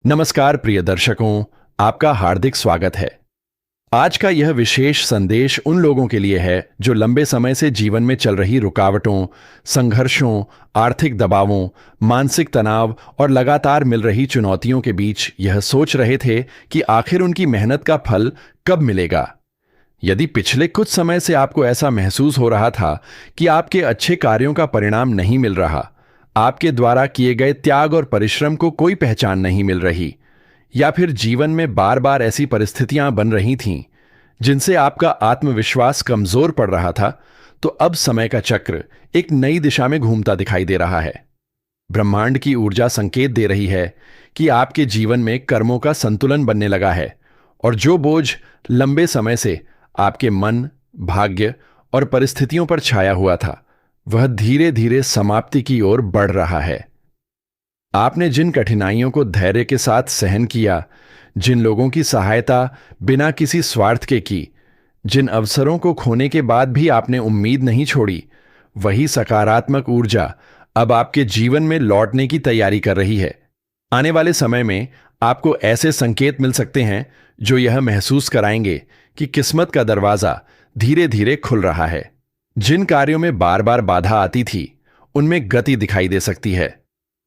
नमस्कार प्रिय दर्शकों, आपका हार्दिक स्वागत है। आज का यह विशेष संदेश उन लोगों के लिए है जो लंबे समय से जीवन में चल रही रुकावटों, संघर्षों, आर्थिक दबावों, मानसिक तनाव और लगातार मिल रही चुनौतियों के बीच यह सोच रहे थे कि आखिर उनकी मेहनत का फल कब मिलेगा। यदि पिछले कुछ समय से आपको ऐसा महसूस हो रहा था कि आपके अच्छे कार्यों का परिणाम नहीं मिल रहा, आपके द्वारा किए गए त्याग और परिश्रम को कोई पहचान नहीं मिल रही, या फिर जीवन में बार बार ऐसी परिस्थितियां बन रही थीं जिनसे आपका आत्मविश्वास कमजोर पड़ रहा था, तो अब समय का चक्र एक नई दिशा में घूमता दिखाई दे रहा है। ब्रह्मांड की ऊर्जा संकेत दे रही है कि आपके जीवन में कर्मों का संतुलन बनने लगा है और जो बोझ लंबे समय से आपके मन, भाग्य और परिस्थितियों पर छाया हुआ था, वह धीरे धीरे समाप्ति की ओर बढ़ रहा है। आपने जिन कठिनाइयों को धैर्य के साथ सहन किया, जिन लोगों की सहायता बिना किसी स्वार्थ के की, जिन अवसरों को खोने के बाद भी आपने उम्मीद नहीं छोड़ी, वही सकारात्मक ऊर्जा अब आपके जीवन में लौटने की तैयारी कर रही है। आने वाले समय में आपको ऐसे संकेत मिल सकते हैं जो यह महसूस कराएंगे कि किस्मत का दरवाजा धीरे धीरे खुल रहा है। जिन कार्यों में बार बार बाधा आती थी, उनमें गति दिखाई दे सकती है।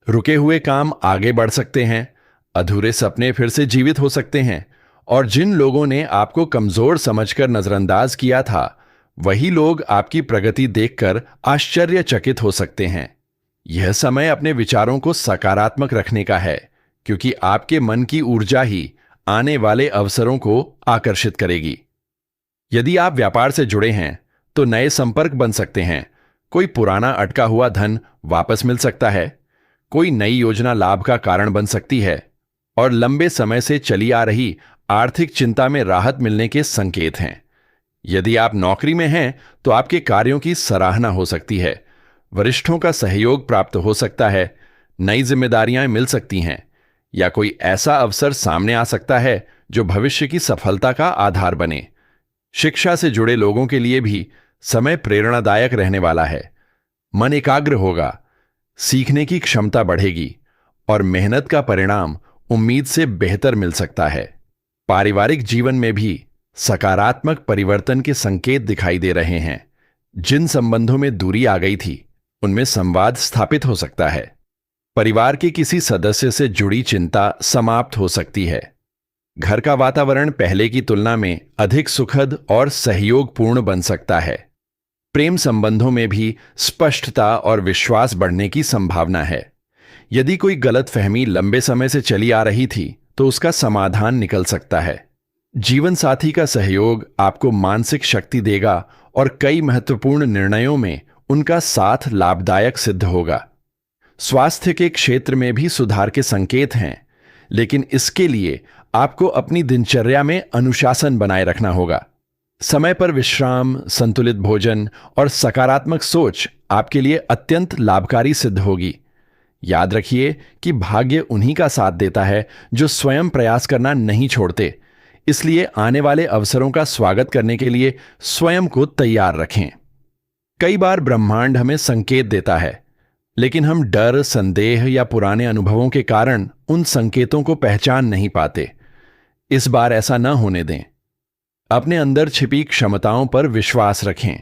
रुके हुए काम आगे बढ़ सकते हैं, अधूरे सपने फिर से जीवित हो सकते हैं, और जिन लोगों ने आपको कमजोर समझकर नजरअंदाज किया था, वही लोग आपकी प्रगति देखकर आश्चर्यचकित हो सकते हैं। यह समय अपने विचारों को सकारात्मक रखने का है, क्योंकि आपके मन की ऊर्जा ही आने वाले अवसरों को आकर्षित करेगी। यदि आप व्यापार से जुड़े हैं तो नए संपर्क बन सकते हैं, कोई पुराना अटका हुआ धन वापस मिल सकता है, कोई नई योजना लाभ का कारण बन सकती है, और लंबे समय से चली आ रही आर्थिक चिंता में राहत मिलने के संकेत हैं। यदि आप नौकरी में हैं तो आपके कार्यों की सराहना हो सकती है, वरिष्ठों का सहयोग प्राप्त हो सकता है, नई जिम्मेदारियां मिल सकती हैं, या कोई ऐसा अवसर सामने आ सकता है जो भविष्य की सफलता का आधार बने। शिक्षा से जुड़े लोगों के लिए भी समय प्रेरणादायक रहने वाला है। मन एकाग्र होगा, सीखने की क्षमता बढ़ेगी और मेहनत का परिणाम उम्मीद से बेहतर मिल सकता है। पारिवारिक जीवन में भी सकारात्मक परिवर्तन के संकेत दिखाई दे रहे हैं। जिन संबंधों में दूरी आ गई थी, उनमें संवाद स्थापित हो सकता है। परिवार के किसी सदस्य से जुड़ी चिंता समाप्त हो सकती है। घर का वातावरण पहले की तुलना में अधिक सुखद और सहयोगपूर्ण बन सकता है। प्रेम संबंधों में भी स्पष्टता और विश्वास बढ़ने की संभावना है। यदि कोई गलतफहमी लंबे समय से चली आ रही थी, तो उसका समाधान निकल सकता है। जीवन साथी का सहयोग आपको मानसिक शक्ति देगा और कई महत्वपूर्ण निर्णयों में उनका साथ लाभदायक सिद्ध होगा। स्वास्थ्य के क्षेत्र में भी सुधार के संकेत हैं, लेकिन इसके लिए आपको अपनी दिनचर्या में अनुशासन बनाए रखना होगा। समय पर विश्राम, संतुलित भोजन और सकारात्मक सोच आपके लिए अत्यंत लाभकारी सिद्ध होगी। याद रखिए कि भाग्य उन्हीं का साथ देता है जो स्वयं प्रयास करना नहीं छोड़ते। इसलिए आने वाले अवसरों का स्वागत करने के लिए स्वयं को तैयार रखें। कई बार ब्रह्मांड हमें संकेत देता है, लेकिन हम डर, संदेह या पुराने अनुभवों के कारण उन संकेतों को पहचान नहीं पाते। इस बार ऐसा न होने दें। अपने अंदर छिपी क्षमताओं पर विश्वास रखें।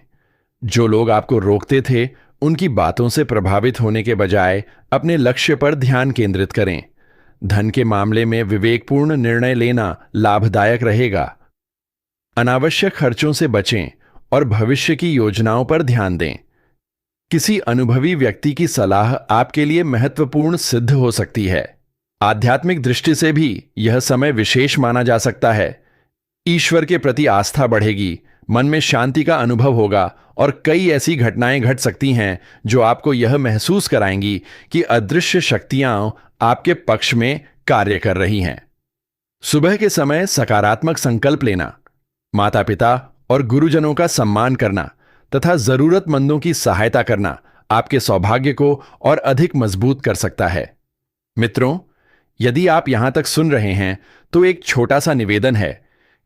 जो लोग आपको रोकते थे, उनकी बातों से प्रभावित होने के बजाय अपने लक्ष्य पर ध्यान केंद्रित करें। धन के मामले में विवेकपूर्ण निर्णय लेना लाभदायक रहेगा। अनावश्यक खर्चों से बचें और भविष्य की योजनाओं पर ध्यान दें। किसी अनुभवी व्यक्ति की सलाह आपके लिए महत्वपूर्ण सिद्ध हो सकती है। आध्यात्मिक दृष्टि से भी यह समय विशेष माना जा सकता है। ईश्वर के प्रति आस्था बढ़ेगी, मन में शांति का अनुभव होगा और कई ऐसी घटनाएं घट सकती हैं जो आपको यह महसूस कराएंगी कि अदृश्य शक्तियां आपके पक्ष में कार्य कर रही हैं। सुबह के समय सकारात्मक संकल्प लेना, माता पिता और गुरुजनों का सम्मान करना तथा जरूरतमंदों की सहायता करना आपके सौभाग्य को और अधिक मजबूत कर सकता है। मित्रों, यदि आप यहां तक सुन रहे हैं तो एक छोटा सा निवेदन है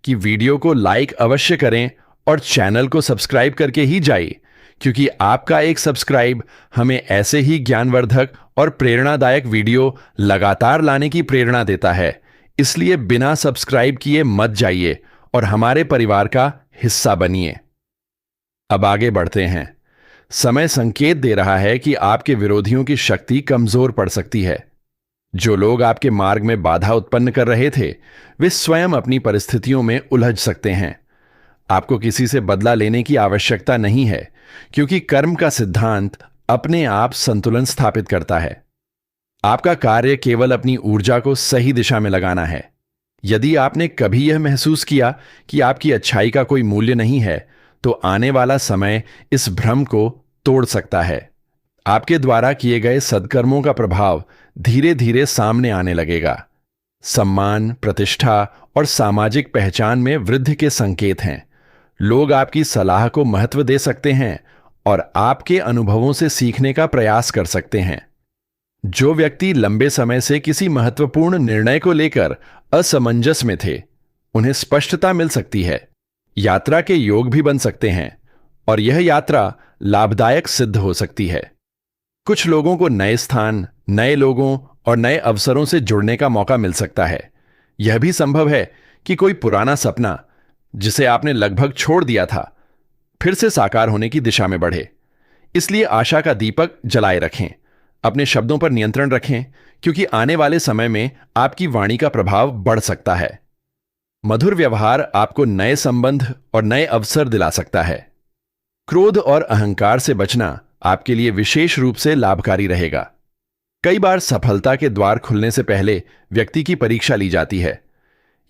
कि वीडियो को लाइक अवश्य करें और चैनल को सब्सक्राइब करके ही जाइए, क्योंकि आपका एक सब्सक्राइब हमें ऐसे ही ज्ञानवर्धक और प्रेरणादायक वीडियो लगातार लाने की प्रेरणा देता है, इसलिए बिना सब्सक्राइब किए मत जाइए और हमारे परिवार का हिस्सा बनिए। अब आगे बढ़ते हैं। समय संकेत दे रहा है कि आपके विरोधियों की शक्ति कमजोर पड़ सकती है। जो लोग आपके मार्ग में बाधा उत्पन्न कर रहे थे, वे स्वयं अपनी परिस्थितियों में उलझ सकते हैं। आपको किसी से बदला लेने की आवश्यकता नहीं है, क्योंकि कर्म का सिद्धांत अपने आप संतुलन स्थापित करता है। आपका कार्य केवल अपनी ऊर्जा को सही दिशा में लगाना है। यदि आपने कभी यह महसूस किया कि आपकी अच्छाई का कोई मूल्य नहीं है, तो आने वाला समय इस भ्रम को तोड़ सकता है। आपके द्वारा किए गए सद्कर्मों का प्रभाव धीरे धीरे सामने आने लगेगा। सम्मान, प्रतिष्ठा और सामाजिक पहचान में वृद्धि के संकेत हैं। लोग आपकी सलाह को महत्व दे सकते हैं और आपके अनुभवों से सीखने का प्रयास कर सकते हैं। जो व्यक्ति लंबे समय से किसी महत्वपूर्ण निर्णय को लेकर असमंजस में थे, उन्हें स्पष्टता मिल सकती है। यात्रा के योग भी बन सकते हैं और यह यात्रा लाभदायक सिद्ध हो सकती है। कुछ लोगों को नए स्थान, नए लोगों और नए अवसरों से जुड़ने का मौका मिल सकता है। यह भी संभव है कि कोई पुराना सपना, जिसे आपने लगभग छोड़ दिया था, फिर से साकार होने की दिशा में बढ़े। इसलिए आशा का दीपक जलाए रखें, अपने शब्दों पर नियंत्रण रखें, क्योंकि आने वाले समय में आपकी वाणी का प्रभाव बढ़ सकता है। मधुर व्यवहार आपको नए संबंध और नए अवसर दिला सकता है। क्रोध और अहंकार से बचना आपके लिए विशेष रूप से लाभकारी रहेगा। कई बार सफलता के द्वार खुलने से पहले व्यक्ति की परीक्षा ली जाती है।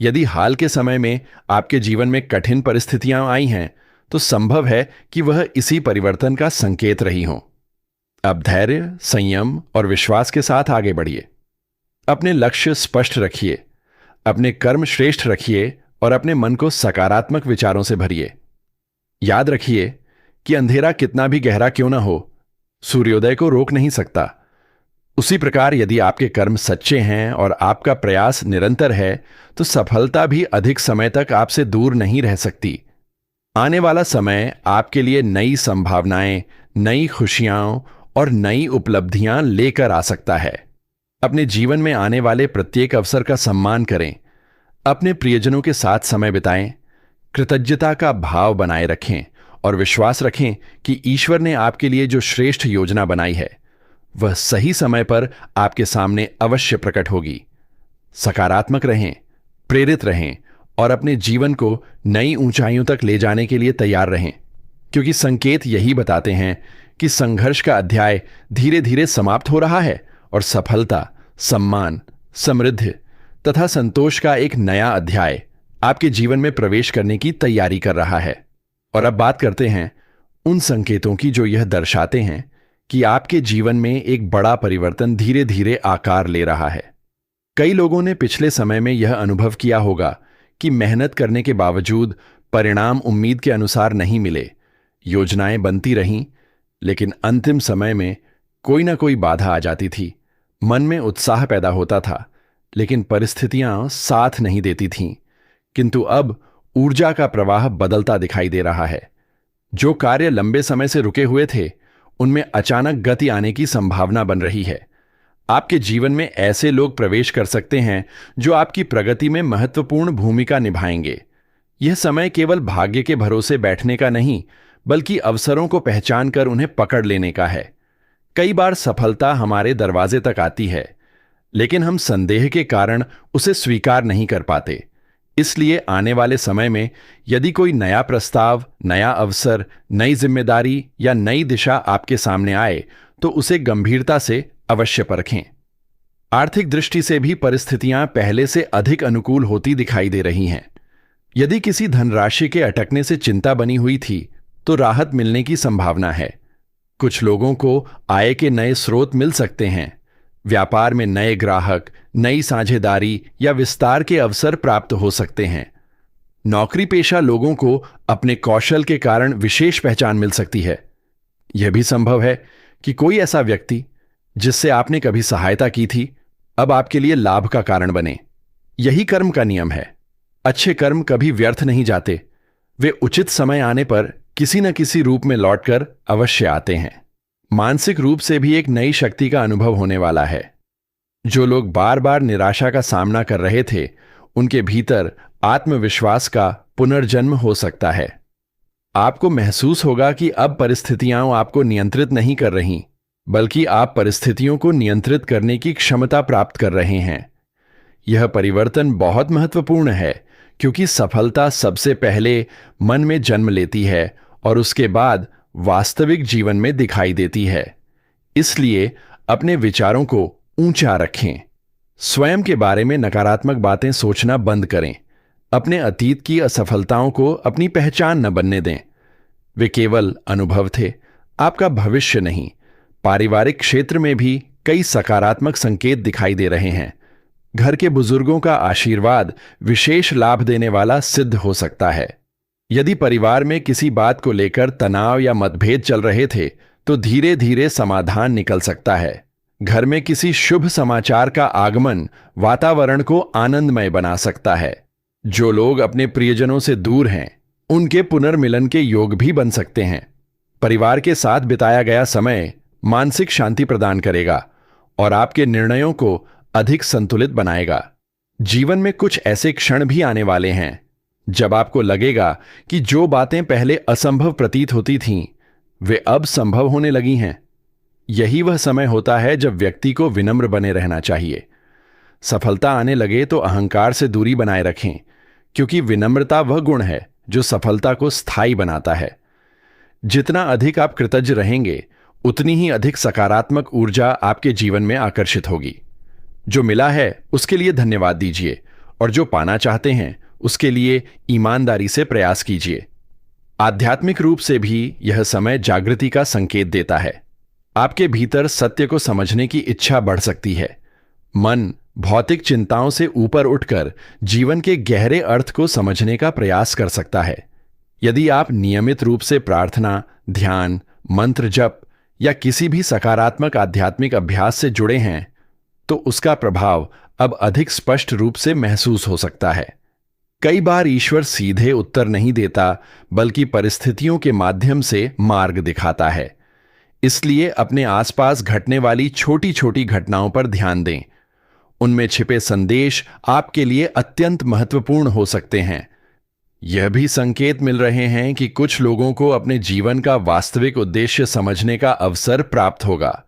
यदि हाल के समय में आपके जीवन में कठिन परिस्थितियां आई हैं, तो संभव है कि वह इसी परिवर्तन का संकेत रही हों। अब धैर्य, संयम और विश्वास के साथ आगे बढ़िए। अपने लक्ष्य स्पष्ट रखिए, अपने कर्म श्रेष्ठ रखिए और अपने मन को सकारात्मक विचारों से भरिए। याद रखिए कि अंधेरा कितना भी गहरा क्यों ना हो, सूर्योदय को रोक नहीं सकता। उसी प्रकार यदि आपके कर्म सच्चे हैं और आपका प्रयास निरंतर है, तो सफलता भी अधिक समय तक आपसे दूर नहीं रह सकती। आने वाला समय आपके लिए नई संभावनाएं, नई खुशियां और नई उपलब्धियां लेकर आ सकता है। अपने जीवन में आने वाले प्रत्येक अवसर का सम्मान करें, अपने प्रियजनों के साथ समय बिताएं, कृतज्ञता का भाव बनाए रखें और विश्वास रखें कि ईश्वर ने आपके लिए जो श्रेष्ठ योजना बनाई है, वह सही समय पर आपके सामने अवश्य प्रकट होगी। सकारात्मक रहें, प्रेरित रहें और अपने जीवन को नई ऊंचाइयों तक ले जाने के लिए तैयार रहें, क्योंकि संकेत यही बताते हैं कि संघर्ष का अध्याय धीरे धीरे समाप्त हो रहा है और सफलता, सम्मान, समृद्धि तथा संतोष का एक नया अध्याय आपके जीवन में प्रवेश करने की तैयारी कर रहा है। और अब बात करते हैं उन संकेतों की जो यह दर्शाते हैं कि आपके जीवन में एक बड़ा परिवर्तन धीरे धीरे आकार ले रहा है। कई लोगों ने पिछले समय में यह अनुभव किया होगा कि मेहनत करने के बावजूद परिणाम उम्मीद के अनुसार नहीं मिले। योजनाएं बनती रहीं, लेकिन अंतिम समय में कोई ना कोई बाधा आ जाती थी। मन में उत्साह पैदा होता था, लेकिन परिस्थितियां साथ नहीं देती थीं। किंतु अब ऊर्जा का प्रवाह बदलता दिखाई दे रहा है। जो कार्य लंबे समय से रुके हुए थे, उनमें अचानक गति आने की संभावना बन रही है। आपके जीवन में ऐसे लोग प्रवेश कर सकते हैं जो आपकी प्रगति में महत्वपूर्ण भूमिका निभाएंगे। यह समय केवल भाग्य के भरोसे बैठने का नहीं, बल्कि अवसरों को पहचान कर उन्हें पकड़ लेने का है। कई बार सफलता हमारे दरवाजे तक आती है, लेकिन हम संदेह के कारण उसे स्वीकार नहीं कर पाते। इसलिए आने वाले समय में यदि कोई नया प्रस्ताव, नया अवसर, नई जिम्मेदारी या नई दिशा आपके सामने आए, तो उसे गंभीरता से अवश्य परखें। आर्थिक दृष्टि से भी परिस्थितियां पहले से अधिक अनुकूल होती दिखाई दे रही हैं। यदि किसी धनराशि के अटकने से चिंता बनी हुई थी, तो राहत मिलने की संभावना है। कुछ लोगों को आय के नए स्रोत मिल सकते हैं। व्यापार में नए ग्राहक, नई साझेदारी या विस्तार के अवसर प्राप्त हो सकते हैं। नौकरी पेशा लोगों को अपने कौशल के कारण विशेष पहचान मिल सकती है। यह भी संभव है कि कोई ऐसा व्यक्ति जिससे आपने कभी सहायता की थी, अब आपके लिए लाभ का कारण बने। यही कर्म का नियम है। अच्छे कर्म कभी व्यर्थ नहीं जाते। वे उचित समय आने पर किसी न किसी रूप में लौटकर अवश्य आते हैं। मानसिक रूप से भी एक नई शक्ति का अनुभव होने वाला है। जो लोग बार बार निराशा का सामना कर रहे थे, उनके भीतर आत्मविश्वास का पुनर्जन्म हो सकता है। आपको महसूस होगा कि अब परिस्थितियां आपको नियंत्रित नहीं कर रही, बल्कि आप परिस्थितियों को नियंत्रित करने की क्षमता प्राप्त कर रहे हैं। यह परिवर्तन बहुत महत्वपूर्ण है, क्योंकि सफलता सबसे पहले मन में जन्म लेती है और उसके बाद वास्तविक जीवन में दिखाई देती है। इसलिए अपने विचारों को ऊंचा रखें। स्वयं के बारे में नकारात्मक बातें सोचना बंद करें। अपने अतीत की असफलताओं को अपनी पहचान न बनने दें। वे केवल अनुभव थे, आपका भविष्य नहीं। पारिवारिक क्षेत्र में भी कई सकारात्मक संकेत दिखाई दे रहे हैं। घर के बुजुर्गों का आशीर्वाद विशेष लाभ देने वाला सिद्ध हो सकता है। यदि परिवार में किसी बात को लेकर तनाव या मतभेद चल रहे थे, तो धीरे धीरे समाधान निकल सकता है। घर में किसी शुभ समाचार का आगमन वातावरण को आनंदमय बना सकता है। जो लोग अपने प्रियजनों से दूर हैं, उनके पुनर्मिलन के योग भी बन सकते हैं। परिवार के साथ बिताया गया समय मानसिक शांति प्रदान करेगा और आपके निर्णयों को अधिक संतुलित बनाएगा। जीवन में कुछ ऐसे क्षण भी आने वाले हैं जब आपको लगेगा कि जो बातें पहले असंभव प्रतीत होती थीं, वे अब संभव होने लगी हैं। यही वह समय होता है जब व्यक्ति को विनम्र बने रहना चाहिए। सफलता आने लगे तो अहंकार से दूरी बनाए रखें, क्योंकि विनम्रता वह गुण है जो सफलता को स्थायी बनाता है। जितना अधिक आप कृतज्ञ रहेंगे, उतनी ही अधिक सकारात्मक ऊर्जा आपके जीवन में आकर्षित होगी। जो मिला है उसके लिए धन्यवाद दीजिए और जो पाना चाहते हैं उसके लिए ईमानदारी से प्रयास कीजिए। आध्यात्मिक रूप से भी यह समय जागृति का संकेत देता है। आपके भीतर सत्य को समझने की इच्छा बढ़ सकती है। मन भौतिक चिंताओं से ऊपर उठकर जीवन के गहरे अर्थ को समझने का प्रयास कर सकता है। यदि आप नियमित रूप से प्रार्थना, ध्यान, मंत्र जप या किसी भी सकारात्मक आध्यात्मिक अभ्यास से जुड़े हैं, तो उसका प्रभाव अब अधिक स्पष्ट रूप से महसूस हो सकता है। कई बार ईश्वर सीधे उत्तर नहीं देता, बल्कि परिस्थितियों के माध्यम से मार्ग दिखाता है। इसलिए अपने आसपास घटने वाली छोटी छोटी घटनाओं पर ध्यान दें। उनमें छिपे संदेश आपके लिए अत्यंत महत्वपूर्ण हो सकते हैं। यह भी संकेत मिल रहे हैं कि कुछ लोगों को अपने जीवन का वास्तविक उद्देश्य समझने का अवसर प्राप्त होगा।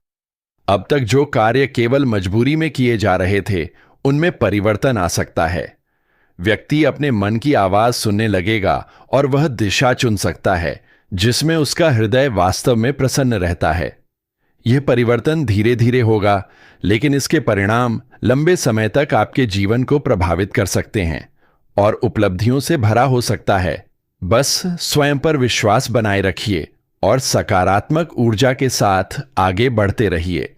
अब तक जो कार्य केवल मजबूरी में किए जा रहे थे, उनमें परिवर्तन आ सकता है। व्यक्ति अपने मन की आवाज सुनने लगेगा और वह दिशा चुन सकता है जिसमें उसका हृदय वास्तव में प्रसन्न रहता है। यह परिवर्तन धीरे धीरे होगा, लेकिन इसके परिणाम लंबे समय तक आपके जीवन को प्रभावित कर सकते हैं और उपलब्धियों से भरा हो सकता है। बस स्वयं पर विश्वास बनाए रखिए और सकारात्मक ऊर्जा के साथ आगे बढ़ते रहिए।